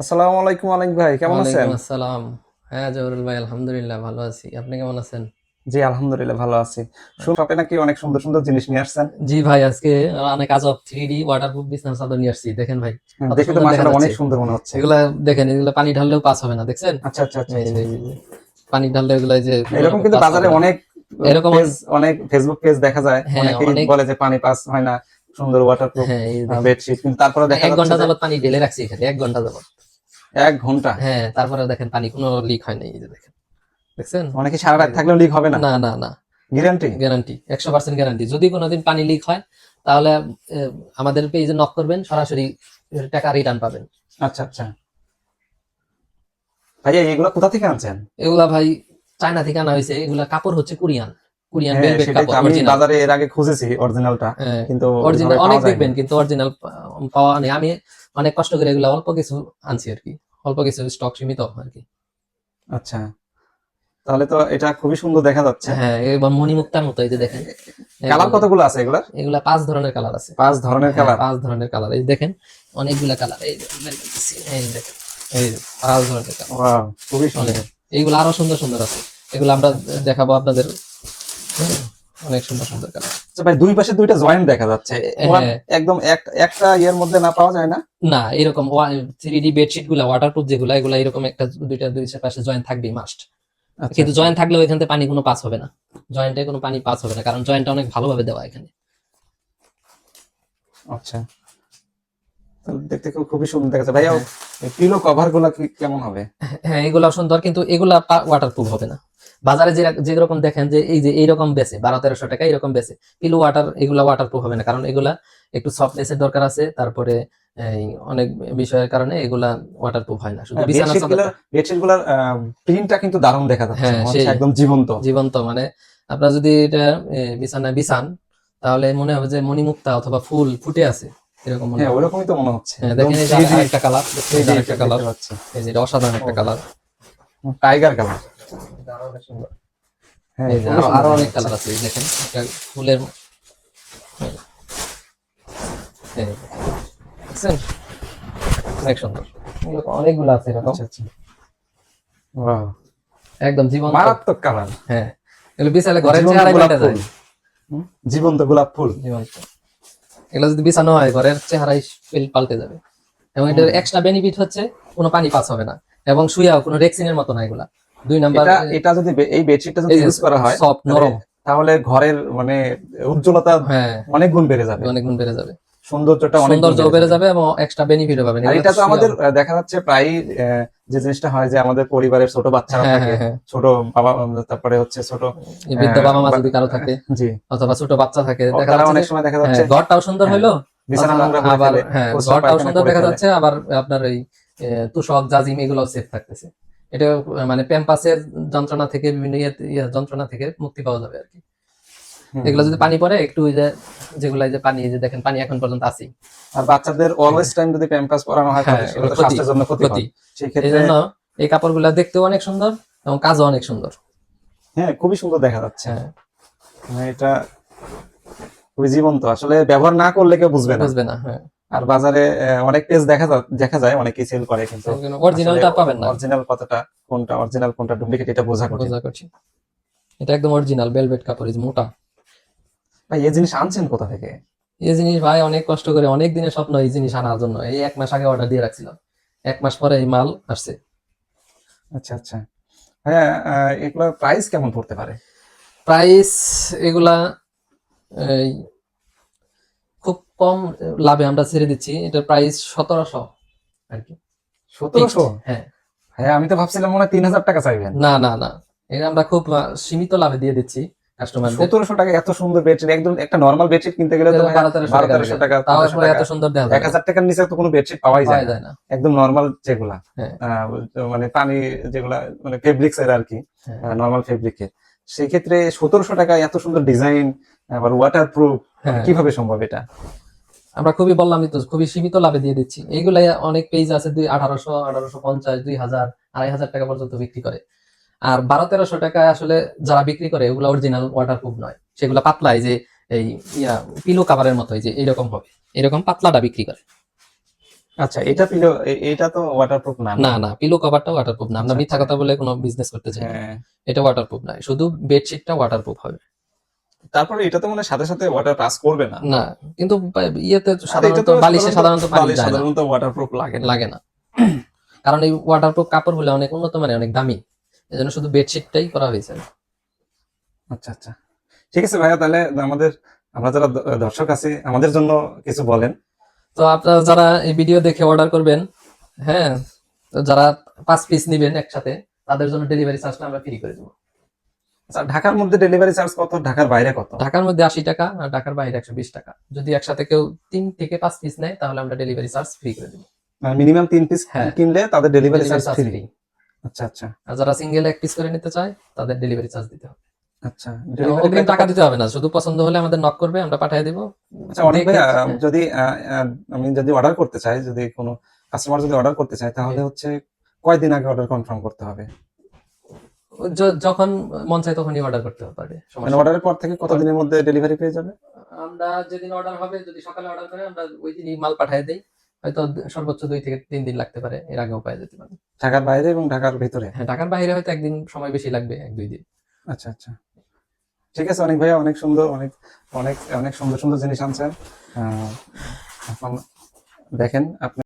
আসসালামু আলাইকুম আলাইক ভাই, কেমন আছেন? ওয়ালাইকুম আসসালাম। হ্যাঁ জহুরুল ভাই, আলহামদুলিল্লাহ ভালো আছি। আপনি কেমন আছেন? জি আলহামদুলিল্লাহ ভালো আছি। শুনুন, আপনি নাকি অনেক সুন্দর সুন্দর জিনিস নিয়ে আসছেন। জি ভাই, আজকে অনেক আজব 3D ওয়াটারপ্রুফ বিছানার চাদর নিয়ে আসছি। দেখেন ভাই, কত দেখে তো সুন্দর দেখা মাশাআল্লাহ যাচ্ছে। অনেক সুন্দর মনে হচ্ছে। এগুলা দেখেন, এগুলা পানি ঢাললেও পাস হবে না, দেখছেন? আচ্ছা আচ্ছা আচ্ছা এই আচ্ছা। যে এই যে, পানি ঢাললে এগুলা এই যে এরকম কিন্তু পাস বাজারে হবে না। অনেক এরকম অনেক ফেসবুক পেজ দেখা যায়, হ্যাঁ অনেকেই অনেক। বলে যে পানি পাস হয় না, সুন্দর ওয়াটারপ্রুফ হ্যাঁ এই দেখেন, বেডশিট, কিন্তু তারপরে আমি দেখা এক যাচ্ছে ঘন্টা যে যাবত পানি ঢেলে রাখছি এখানে, 1 ঘন্টা যাবত। 1 ঘন্টা। হ্যাঁ, তারপরে দেখেন পানি কোনো লিক হয় নাই। এই যে দেখেন, দেখছেন? মানে কি সারা এই রাত যে, থাকলেও লিক হবে না? না না না, গ্যারান্টি? Guarantee 100% guarantee. যদি কোনোদিন পানি লিক হয় তাহলে আমাদের পেজে নক করবেন, সরাসরি টাকা রিটার্ন পাবেন। আচ্ছা আচ্ছা। ভাইয়া এগুলো কোথা থেকে আনছেন? এগুলা ভাই চায়না থেকে আনা হয়েছে। এগুলা কাপড় হচ্ছে কোরিয়ান, কোরিয়ান হ্যাঁ ভেলভেট সেটাই তো, কাপড়, আমি অরিজিনাল। বাজারে এর আগে খুঁজেছি অরিজিনালটা, কিন্তু ওইভাবে অরিজিনাল পাওয়া অনেক যায়নি। দেখবেন, কিন্তু অরিজিনাল পাওয়া নেই। আমি অনেক কষ্ট করে এগুলা অল্প কিছু আনছি আর কি, অল্প কিছু স্টক সীমিত আর কি। আচ্ছা, তাহলে তো এটা খুবই সুন্দর দেখা যাচ্ছে। হ্যাঁ, এবং মণিমুক্তার মতো, এই যে দেখেন কালার একদম। কতগুলো আছে এগুলার? এগুলা 5 ধরনের কালার আছে। 5 ধরনের হ্যাঁ, কালার। 5 ধরনের কালার, এই দেখেন অনেকগুলা কালার। এই যে বের করতেছি, এই যে দেখেন, এই যে 5 ধরনের কালার। ওয়াও, খুবই অনেক, সুন্দর। এইগুলো আরো সুন্দর সুন্দর আছে। এগুলো আমরা আচ্ছা আচ্ছা। দেখাবো আপনাদের। হুম, অনেক সুন্দর সুন্দর কালার। আচ্ছা ভাই, দুই পাশে দুইটা জয়েন্ট দেখা যাচ্ছে। হ্যাঁ, একদম একটা ইয়ের মধ্যে না পাওয়া যায় না? না এরকম 3D বেডশিট গুলা ওয়াটারপ্রুফ যেগুলা, এগুলা এরকম একটা দুইটা দুই পাশে জয়েন্ট থাকবেই মাস্ট। আচ্ছা কিন্তু আচ্ছা জয়েন্ট থাকলেও এখান থেকে পানি কোনো পাস হবে না। জয়েন্টে কোনো পানি পাস হবে না, কারণ জয়েন্টটা অনেক ভালোভাবে দেওয়া এখানে। আচ্ছা। তাহলে দেখতে খুবই সুন্দর দেখা যাচ্ছে ভাইয়া। হ্যাঁ পিলো কভার গুলা কেমন হবে? হ্যাঁ, এগুলা সুন্দর, কিন্তু এগুলা ওয়াটারপ্রুফ হবে না। বাজারে যেরকম দেখেন যে এই যে এইরকম বেচে 1200-1300 টাকা এরকম বেচে, পিলো ওয়াটার, এগুলা ওয়াটারপ্রুফ হবে না, কারণ এগুলা একটু সফটনেসের দরকার আছে। তারপরে এই অনেক বিষয়ের কারণে এগুলা ওয়াটারপ্রুফ হয় না, শুধু হ্যাঁ, বিছানার চাদরটা। বেডশিট গুলার প্রিন্টটা কিন্তু দারুণ দেখা যাচ্ছে, হ্যাঁ মনে হচ্ছে সেই একদম জীবন্ত। জীবন্ত, মানে আপনার যদি এটা বিছানায় বিছান, তাহলে মনে হবে যে মণিমুক্তা অথবা ফুল ফুটে আছে, এরকম মনে হ্যাঁ হবে। ওরকমই তো মনে হচ্ছে, হ্যাঁ একদম দেখেন, এই যে থ্রি ডি। আরেকটা কালার, থ্রি এই যে ডি আরেকটা কালার, দেখতে পাচ্ছি। এই যে এটা অসাধারণ ও, একটা কালার। Tiger colour. আরো অনেক সুন্দর। হ্যাঁ এই যে খুবই আরো সুন্দর আরো দেখা অনেক যাচ্ছে। কালার আছে, এই দেখেন একটা ফুলের। এই দেখছেন, অনেক সুন্দর। এরকম অনেকগুলো আছে এরকম, আচ্ছা আচ্ছা। ওয়াও, একদম জীবন্ত। মারাত্মক কালার। হ্যাঁ, এগুলো বিছালে ঘরের জীবন্ত চেহারাই গোলাপ পাল্টে ফুল। যায়। হুম, জীবন্ত গোলাপ ফুল। জীবন্ত, এগুলো যদি বিছানো হয় ঘরের চেহারাই পাল্টে যাবে। এবং এটার হুম। এক্সট্রা বেনিফিট হচ্ছে কোনো পানি পাস হবে না, এবং শুয়াও কোনো রেক্সিনের মতো না এগুলা। 2 নাম্বার, এটা এটা যদি এই বেডশিটটা যদি এই যে ইউজ করা হয়, সফট তাহলে নরম। তাহলে ঘরের মানে উজ্জ্বলতা হ্যাঁ, অনেক গুণ বেড়ে যাবে, অনেক গুণ বেড়ে যাবে, সৌন্দর্যটা অনেক গুণ সৌন্দর্য বেড়ে বেড়ে যাবে। যাবে, এবং এক্সট্রা বেনিফিটও পাবেন আর এগুলো এটা তো শুয়াও। আমাদের দেখা যাচ্ছে প্রায় যে জিনিসটা হয় যে আমাদের পরিবারের ছোট বাচ্চারা হ্যাঁ থাকে, হ্যাঁ হ্যাঁ, ছোট বাবা, তারপরে হচ্ছে ছোট এই বৃদ্ধ বাবা মা বা- যদি কারো থাকে, জি, অথবা ছোট বাচ্চা থাকে, দেখা তারা যাচ্ছে অনেক যে সময় দেখা হ্যাঁ যাচ্ছে, ঘরটাও সুন্দর হ্যাঁ, হইলো, বিছানা অথবা নোংরা করে আবার ফেলে, হ্যাঁ প্রস্রাব ঘরটাও পায়খানা সুন্দর করে দেখা ফেলে। যাচ্ছে, আবার আপনার এই তুষক জাজিম এগুলো সেফ থাকতেছে। এটা মানে প্যাম্পাসের যন্ত্রণা থেকে, বিভিন্ন যন্ত্রণা থেকে মুক্তি পাওয়া যাবে আর কি। হুম এগুলো হুম যদি হুম। পানি পড়ে একটু, ওই যে যেগুলো, এই যে পানি, এই যে দেখেন পানি এখন পর্যন্ত আছেই। আর বাচ্চাদের অলওয়েজ টাইম যদি প্যাম্পাস পরানো হয়, হ্যাঁ তাহলে সেটা এগুলো তো ক্ষতি, স্বাস্থ্যের জন্য ক্ষতিকর। ক্ষতি। সেই এই ক্ষেত্রে জন্য এই কাপড়গুলো দেখতেও অনেক সুন্দর, এবং কাজও অনেক সুন্দর। হ্যাঁ খুবই সুন্দর দেখা যাচ্ছে। হ্যাঁ, এটা খুবই জীবন্ত, আসলে ব্যবহার না করলে কেউ বুঝবে না। বুঝবে না। হ্যাঁ, আর বাজারে অনেক পেজ দেখা যায়, অনেকেই সেল করে, কিন্তু আসলে অরিজিনালটা পাবেন না। অরিজিনাল কতটা, কোনটা অরিজিনাল কোনটা ডুপ্লিকেট, এটা বোঝা কঠিন। বোঝা কঠিন। এটা একদম অরিজিনাল ভেলভেট কাপড়, এই যে মোটা। ভাই এই জিনিস আনছেন কোথা থেকে? এই জিনিস ভাই অনেক কষ্ট করে, অনেক দিনের স্বপ্ন এই জিনিস আনার জন্য। এই 1 মাস আগে অর্ডার দিয়ে রাখছিলাম, 1 মাস পরে এই মাল আসছে। আচ্ছা আচ্ছা। হ্যাঁ, এগুলোর প্রাইস কেমন পড়তে পারে? প্রাইস এগুলা এই খুব কম লাভে আমরা ছেড়ে দিচ্ছি। এটার প্রাইস 1700 আর কি, ফিক্সড। 1700? হ্যাঁ, হ্যাঁ আমি তো ভাবছিলাম মনে হয় 3000 টাকা চাইবেন। না না না, এটা আমরা খুব সীমিত লাভে দিয়ে দিচ্ছি কাস্টমারদের। 1700 টাকা এত সুন্দর বেডশিট, একদম একটা নর্মাল বেডশিট কিনতে গেলে তো ভাইয়া 1200-1300 বারো টাকা তেরোশো লাগে, টাকা তাও চোদ্দশো আসলে টাকা এত সুন্দর দেওয়া এক যাবে না, হাজার টাকার নিচে তো কোনো বেডশিট পাওয়াই পাওয়া যায় না। যায় না। একদম নর্মাল যেগুলা, হ্যাঁ মানে পানি যেগুলা, মানে ফেব্রিক্স এর আর কি, হ্যাঁ নর্মাল ফেব্রিকের, সেই ক্ষেত্রে 1700 টাকায় এত সুন্দর ডিজাইন, আবার ওয়াটার প্রুফ, মানে হ্যাঁ, কিভাবে সম্ভব এটা? আমরা খুবই বললামই তো, খুবই সীমিত লাভে দিয়ে দিচ্ছি। এইগুলাই অনেক পেজ আছে 1800, 1850, 2000, 2500 টাকা পর্যন্ত বিক্রি করে। আর 1200-1300 টাকায় আসলে যারা বিক্রি করে, ওগুলা অরিজিনাল ওয়াটারপ্রুফ নয়, সেগুলা পাতলাই, যে এই ইয়া পিলো কাভারের মতো, এই যে এরকম হবে, এরকম পাতলাটা বিক্রি করে। আচ্ছা, এটা পিলো, এটা তো ওয়াটারপ্রুফ না। না না, পিলো কভারটা ওয়াটারপ্রুফ না, আমরা আচ্ছা, মিথ্যা কথা বলে কোনো বিজনেস করতে চাই না। হ্যাঁ। এটা ওয়াটারপ্রুফ না, শুধু বেডশিটটা ওয়াটারপ্রুফ হবে। তারপরে এটা তো মানে সাথে সাথে ওয়াটার পাস করবে না। না, কিন্তু ইয়েতে আর এটা সাধারণত তো বালিশে সাধারণত পানি বালিশ যায় না, সাধারণত ওয়াটারপ্রুফ লাগে না। লাগে না। কারণ এই ওয়াটারপ্রুফ কাপড় হলে অনেক উন্নত মানে অনেক দামি, এজন্য শুধু বেডশিটটাই করা হয়েছে। আচ্ছা আচ্ছা, ঠিক আছে ভাইয়া, তাহলে আমরা যারা দর্শক আছি আমাদের জন্য কিছু বলেন। তো আপনারা যারা এই ভিডিও দেখে অর্ডার করবেন, হ্যাঁ, তো যারা 5 পিস নিবেন একসাথে, তাদের জন্য ডেলিভারি চার্জটা আমরা ফ্রি করে দেবো। আচ্ছা, ঢাকার মধ্যে ডেলিভারি চার্জ কত, ঢাকার বাইরে কত? ঢাকার মধ্যে 80 টাকা আর ঢাকার বাইরে 120 টাকা। যদি একসাথে কেউ 3 থেকে 5 পিস নেয় তাহলে আমরা ডেলিভারি চার্জ ফ্রি করে দেবো। মিনিমাম 3 পিস হ্যাঁ, কিনলে তাদের delivery delivery charge charge free. Free. আচ্ছা আচ্ছা আর যারা সিঙ্গেল 1 পিস করে নিতে চায় তাদের ডেলিভারি চার্জ দিতে হবে। আচ্ছা, অগ্রিম টাকা দিতে হবে না, শুধু পছন্দ হলে আমাদের নক করবে, আমরা পাঠিয়ে দেবো। আচ্ছা, অনেক ভাই, দেখে, যদি আমি যদি অর্ডার করতে চাই, যদি কোনো কাস্টমার যদি অর্ডার করতে চায়, তাহলে হচ্ছে কয়দিন আগে অর্ডার কনফার্ম করতে হবে? যখন মন চায় তখনই অর্ডার করতে পারবে, মানে সমস্যা নেই। অর্ডারের পর থেকে কতদিনের মধ্যে ডেলিভারি পেয়ে যাবে? আমরা যেদিন অর্ডার হবে, যদি সকালে অর্ডার করে আমরা ওই দিনই মাল পাঠিয়ে দেই। হয়তো সর্বোচ্চ 2 থেকে 3 দিন লাগতে পারে, এর আগেও পাওয়া যেতে পারে। ঢাকার বাইরে এবং ঢাকার ভিতরে? হ্যাঁ, ঢাকার বাইরে হয়তো একদিন সময় বেশি লাগবে, 1-2 দিন। আচ্ছা আচ্ছা, ঠিক আছে। অনেক ভাইয়া, অনেক সুন্দর, অনেক অনেক অনেক সুন্দর সুন্দর জিনিস আনছেন। এখন দেখেন আপনি